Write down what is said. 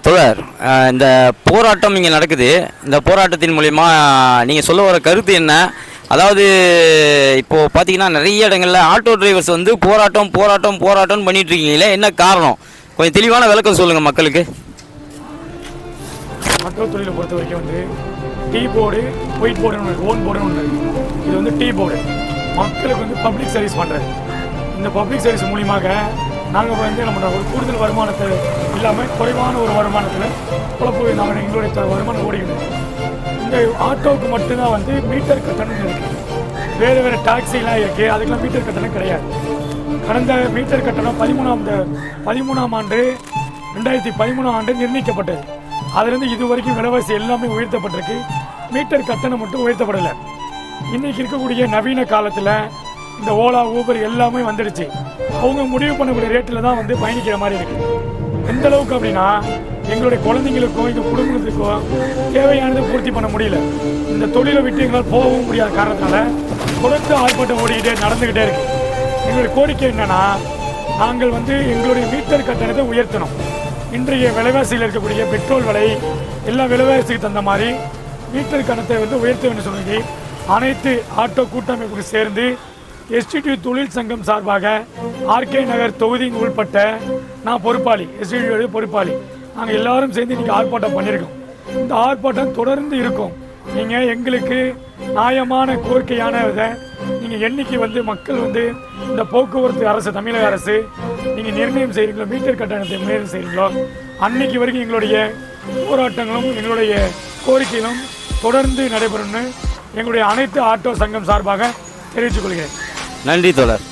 தோழர், இந்த போராட்டம் இங்கே நடக்குது. இந்த போராட்டத்தின் மூலிமா நீங்கள் சொல்ல வர கருத்து என்ன? அதாவது இப்போது பார்த்தீங்கன்னா நிறைய இடங்களில் ஆட்டோ டிரைவர்ஸ் வந்து போராட்டம் போராட்டம் போராட்டம்னு பண்ணிட்டு இருக்கீங்களே, என்ன காரணம்? கொஞ்சம் தெளிவான விளக்கம் சொல்லுங்கள் மக்களுக்கு. ஆட்டோ தொழிலை பொறுத்த வரைக்கும் வந்து டீ போர்டு, ஒயிட் போர்டுன்னு ஒன்று, ஓன் போர்டுன்னு ஒன்று இருக்குது. இது வந்து டீ போர்டு மக்களுக்கு வந்து பப்ளிக் சர்வீஸ் பண்ணுறது. இந்த பப்ளிக் சர்வீஸ் மூலியமாக நாங்கள் வந்து நம்ம ஒரு கூடுதல் வருமானத்தை இல்லாமல் குறைவான ஒரு வருமானத்தில் குழப்பம் நாங்கள் எங்களுடைய வருமானம் ஓடிக்கிட்டு. இந்த ஆட்டோவுக்கு மட்டும்தான் வந்து மீட்டர் கட்டணம் இருக்குது. வேறு வேறு டாக்ஸிலாம் இருக்குது, அதுக்கெல்லாம் மீட்டர் கட்டணம் கிடையாது. கடந்த மீட்டர் கட்டணம் 13ஆம் ஆண்டு 2013ஆம் ஆண்டு நிர்ணயிக்கப்பட்டது. அதுலேருந்து இது வரைக்கும் விலைவாசி எல்லாமே உயர்த்தப்பட்டிருக்கு. மீட்டர் கட்டணம் மட்டும் உயர்த்தப்படலை. இன்றைக்கி இருக்கக்கூடிய நவீன காலத்தில் இந்த ஓலா, ஊபர் எல்லாமே வந்துடுச்சு. அவங்க முடிவு பண்ணக்கூடிய ரேட்டில் தான் வந்து பயணிக்கிற மாதிரி இருக்குது. எந்த அளவுக்கு அப்படின்னா எங்களுடைய குழந்தைங்களுக்கும் எங்கள் குடும்பத்துக்கும் தேவையானதை பூர்த்தி பண்ண முடியல. இந்த தொழிலை விட்டு எங்களால் போகவும் முடியாத காரணத்தினால தொடர்ந்து ஆர்ப்பாட்டம் ஓடிக்கிட்டே நடந்துக்கிட்டே இருக்கு. எங்களுடைய கோரிக்கை என்னென்னா, நாங்கள் வந்து எங்களுடைய மீட்டர் கட்டணத்தை உயர்த்தணும். இன்றைய விலைவாசியில் இருக்கக்கூடிய பெட்ரோல் விலை எல்லா விலைவாசிக்கு தகுந்த மாதிரி மீட்டர் கட்டணத்தை வந்து உயர்த்த வேண்டும் சொல்லி அனைத்து ஆட்டோ கூட்டமைப்புக்கு சேர்ந்து எஸ்டிடியூ தொழில் சங்கம் சார்பாக ஆர்கே நகர் தொகுதி உள்பட்ட நான் பொறுப்பாளி, எஸ்டிடியூ பொறுப்பாளி, நாங்கள் எல்லாரும் சேர்ந்து இன்றைக்கி ஆர்ப்பாட்டம் பண்ணியிருக்கோம். இந்த ஆர்ப்பாட்டம் தொடர்ந்து இருக்கும். நீங்கள் எங்களுக்கு நியாயமான கோரிக்கையான இதை நீங்கள் என்னைக்கு வந்து மக்கள் வந்து இந்த போக்குவரத்து அரசு, தமிழக அரசு நீங்கள் நிர்ணயம் செய்கிறீங்களோ, மீட்டர் கட்டணத்தை நிர்ணயம் செய்கிறீங்களோ, அன்னைக்கு வரைக்கும் எங்களுடைய போராட்டங்களும் எங்களுடைய கோரிக்கைகளும் தொடர்ந்து நடைபெறும்னு எங்களுடைய அனைத்து ஆட்டோ சங்கம் சார்பாக தெரிவித்துக் கொள்கிறேன். நன்றி தோழர்.